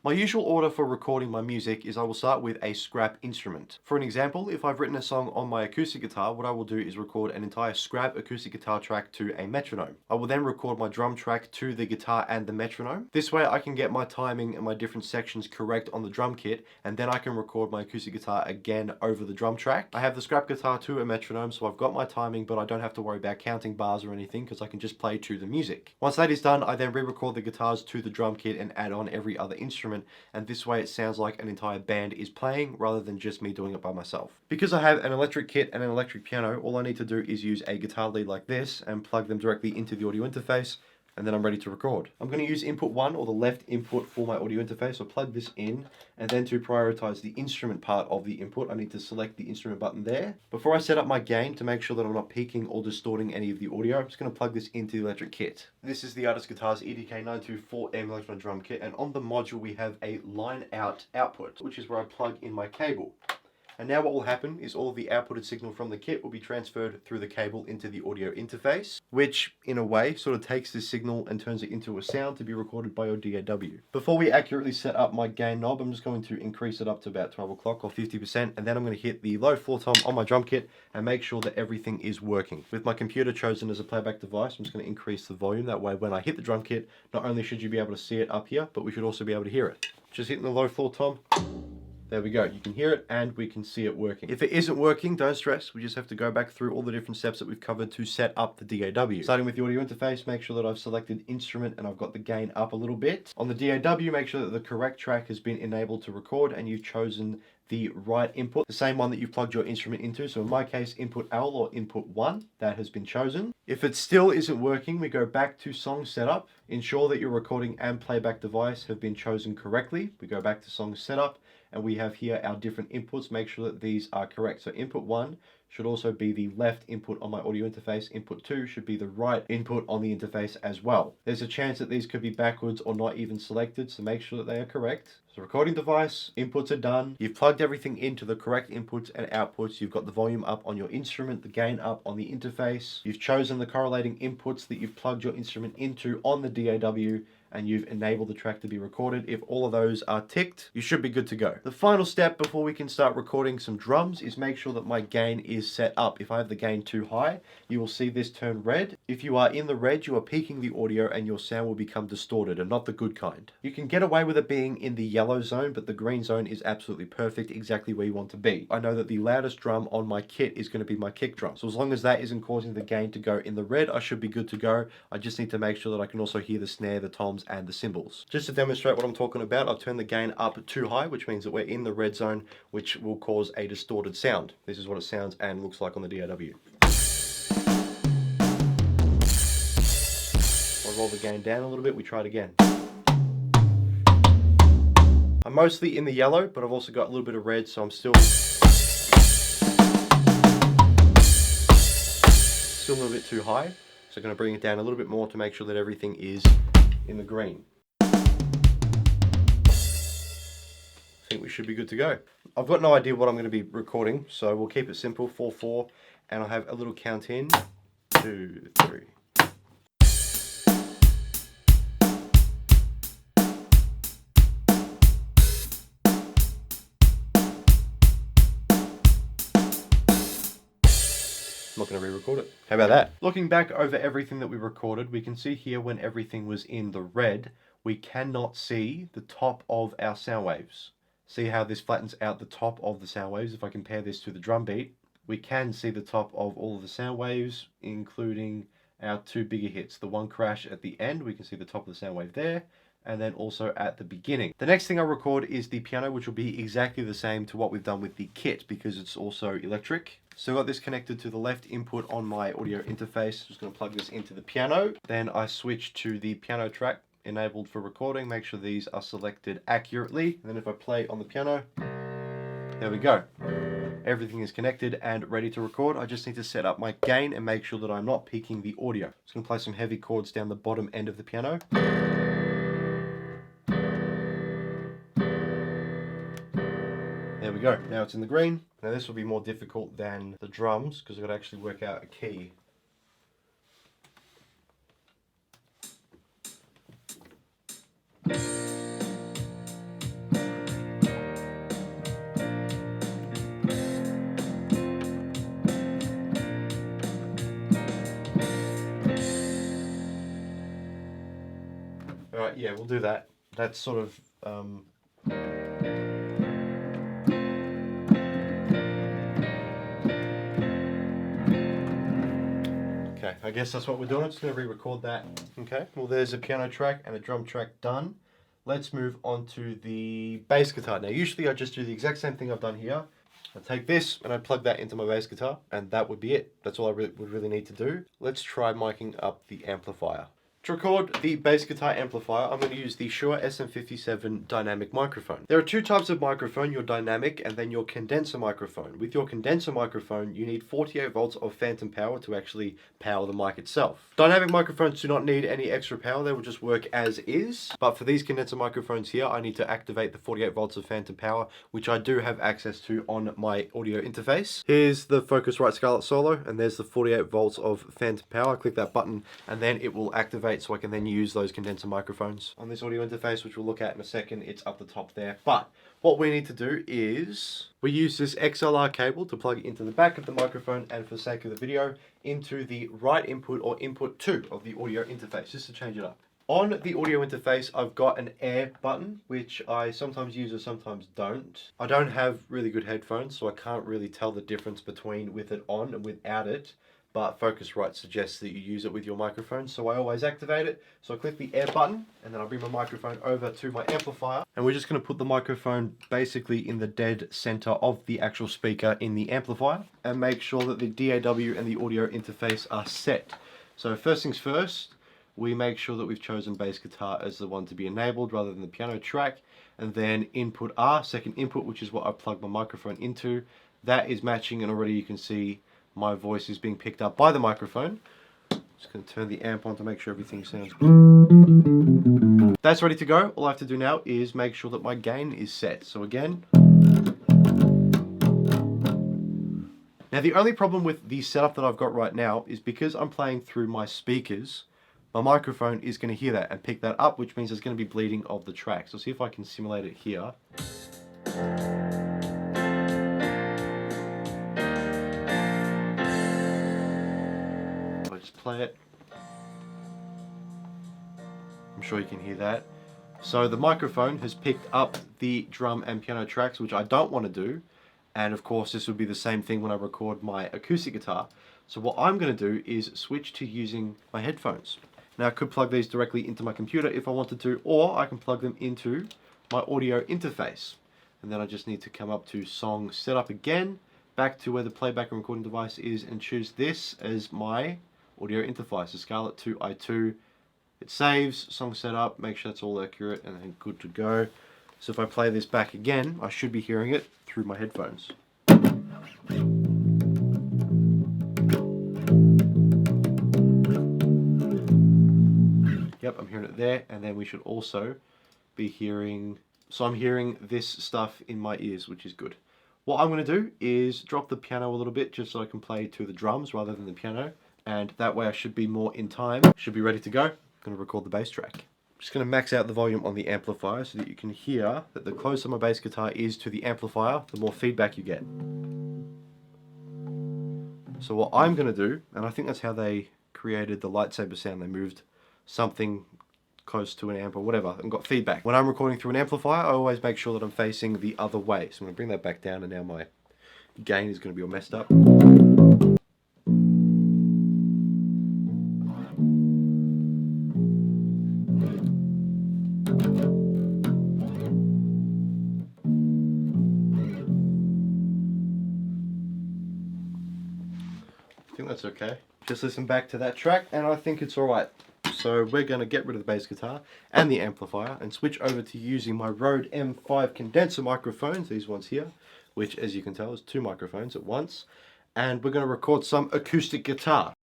My usual order for recording my music is I will start with a scrap instrument. For an example, if I've written a song on my acoustic guitar, what I will do is record an entire scrap acoustic guitar track to a metronome. I will then record my drum track to the guitar and the metronome. This way I can get my timing and my different sections correct on the drum kit, and then I can record my acoustic guitar again over the drum track. I have the scrap guitar to a metronome, so I've got my timing, but I don't have to worry about counting bars or anything because I can just play to the music. Once that is done, I then re-record the guitars to the drum kit and add on every other instrument, and this way it sounds like an entire band is playing rather than just me doing it by myself. Because I have an electric kit and an electric piano, all I need to do is use a guitar lead like this and plug them directly into the audio interface, and then I'm ready to record. I'm going to use input 1, or the left input, for my audio interface. So plug this in, and then to prioritize the instrument part of the input, I need to select the instrument button there. Before I set up my gain, to make sure that I'm not peaking or distorting any of the audio, I'm just going to plug this into the electric kit. This is the Artist Guitars EDK924M electron drum kit, and on the module we have a line out output, which is where I plug in my cable. And now what will happen is all of the outputted signal from the kit will be transferred through the cable into the audio interface, which in a way sort of takes this signal and turns it into a sound to be recorded by your DAW. Before we accurately set up my gain knob, I'm just going to increase it up to about 12 o'clock or 50%, and then I'm going to hit the low floor tom on my drum kit and make sure that everything is working. With my computer chosen as a playback device, I'm just going to increase the volume. That way when I hit the drum kit, not only should you be able to see it up here, but we should also be able to hear it. Just hitting the low floor tom. There we go, you can hear it and we can see it working. If it isn't working, don't stress. We just have to go back through all the different steps that we've covered to set up the DAW. Starting with the audio interface, make sure that I've selected instrument and I've got the gain up a little bit. On the DAW, make sure that the correct track has been enabled to record and you've chosen the right input, the same one that you've plugged your instrument into. So in my case, input L or input 1, that has been chosen. If it still isn't working, we go back to song setup. Ensure that your recording and playback device have been chosen correctly. We go back to song setup, and we have here our different inputs. Make sure that these are correct. So input 1 should also be the left input on my audio interface. Input 2 should be the right input on the interface as well. There's a chance that these could be backwards or not even selected, so make sure that they are correct. So recording device, inputs are done. You've plugged everything into the correct inputs and outputs. You've got the volume up on your instrument, the gain up on the interface. You've chosen the correlating inputs that you've plugged your instrument into on the DAW, and you've enabled the track to be recorded. If all of those are ticked, you should be good to go. The final step before we can start recording some drums is make sure that my gain is set up. If I have the gain too high, you will see this turn red. If you are in the red, you are peaking the audio and your sound will become distorted, and not the good kind. You can get away with it being in the yellow zone, but the green zone is absolutely perfect, exactly where you want to be. I know that the loudest drum on my kit is going to be my kick drum. So as long as that isn't causing the gain to go in the red, I should be good to go. I just need to make sure that I can also hear the snare, the toms, and the cymbals. Just to demonstrate what I'm talking about, I've turned the gain up too high, which means that we're in the red zone, which will cause a distorted sound. This is what it sounds and looks like on the DAW. I'll roll the gain down a little bit, we try it again. I'm mostly in the yellow, but I've also got a little bit of red, so I'm still a little bit too high. So I'm going to bring it down a little bit more to make sure that everything is in the green. I think we should be good to go. I've got no idea what I'm going to be recording, so we'll keep it simple, 4/4, and I'll have a little count in, 2, 3. I'm not going to re-record it. How about that? Looking back over everything that we recorded, we can see here when everything was in the red, we cannot see the top of our sound waves. See how this flattens out the top of the sound waves? If I compare this to the drum beat, we can see the top of all of the sound waves, including our 2 bigger hits. The one crash at the end, we can see the top of the sound wave there, and then also at the beginning. The next thing I record is the piano, which will be exactly the same to what we've done with the kit because it's also electric. So I've got this connected to the left input on my audio interface. Just going to plug this into the piano. Then I switch to the piano track enabled for recording. Make sure these are selected accurately. And then if I play on the piano, there we go. Everything is connected and ready to record. I just need to set up my gain and make sure that I'm not peaking the audio. Just going to play some heavy chords down the bottom end of the piano. There we go, now it's in the green. Now this will be more difficult than the drums because I've got to actually work out a key. Yeah, we'll do that. That's sort of... Okay, I guess that's what we're doing. I'm just going to re-record that. Okay, well there's a piano track and a drum track done. Let's move on to the bass guitar. Now usually I just do the exact same thing I've done here. I take this and I plug that into my bass guitar, and that would be it. That's all I would really need to do. Let's try miking up the amplifier. To record the bass guitar amplifier, I'm going to use the Shure SM57 Dynamic Microphone. There are two types of microphone, your dynamic and then your condenser microphone. With your condenser microphone, you need 48 volts of phantom power to actually power the mic itself. Dynamic microphones do not need any extra power, they will just work as is. But for these condenser microphones here, I need to activate the 48 volts of phantom power, which I do have access to on my audio interface. Here's the Focusrite Scarlett Solo, and there's the 48 volts of phantom power. Click that button, and then it will activate, so I can then use those condenser microphones. On this audio interface, which we'll look at in a second, it's up the top there. But what we need to do is we use this XLR cable to plug it into the back of the microphone, and for the sake of the video, into the right input or input 2 of the audio interface, just to change it up. On the audio interface, I've got an air button, which I sometimes use or sometimes don't. I don't have really good headphones, so I can't really tell the difference between with it on and without it. But Focusrite suggests that you use it with your microphone, so I always activate it. So I click the air button, and then I bring my microphone over to my amplifier, and we're just going to put the microphone basically in the dead center of the actual speaker in the amplifier, and make sure that the DAW and the audio interface are set. So first things first, we make sure that we've chosen bass guitar as the one to be enabled rather than the piano track, and then input R, second input, which is what I plug my microphone into. That is matching, and already you can see my voice is being picked up by the microphone. Just going to turn the amp on to make sure everything sounds good. That's ready to go. All I have to do now is make sure that my gain is set. So again. Now the only problem with the setup that I've got right now is because I'm playing through my speakers, my microphone is going to hear that and pick that up, which means there's going to be bleeding of the track. So see if I can simulate it here. Play it. I'm sure you can hear that. So the microphone has picked up the drum and piano tracks, which I don't want to do. And of course this would be the same thing when I record my acoustic guitar. So what I'm going to do is switch to using my headphones. Now I could plug these directly into my computer if I wanted to, or I can plug them into my audio interface. And then I just need to come up to song setup again, back to where the playback and recording device is, and choose this as my audio interface, the Scarlett 2i2. It saves, song setup, make sure it's all accurate, and then good to go. So if I play this back again, I should be hearing it through my headphones. Yep, I'm hearing it there, and then we should also be hearing, so I'm hearing this stuff in my ears, which is good. What I'm going to do is drop the piano a little bit just so I can play to the drums rather than the piano. And that way I should be more in time, should be ready to go. I'm going to record the bass track. I'm just going to max out the volume on the amplifier so that you can hear that the closer my bass guitar is to the amplifier, the more feedback you get. So what I'm going to do, and I think that's how they created the lightsaber sound, they moved something close to an amp or whatever and got feedback. When I'm recording through an amplifier, I always make sure that I'm facing the other way. So I'm going to bring that back down, and now my gain is going to be all messed up. I think that's okay. Just listen back to that track and I think it's alright. So we're going to get rid of the bass guitar and the amplifier and switch over to using my Rode M5 condenser microphones, these ones here, which as you can tell is two microphones at once. And we're going to record some acoustic guitar.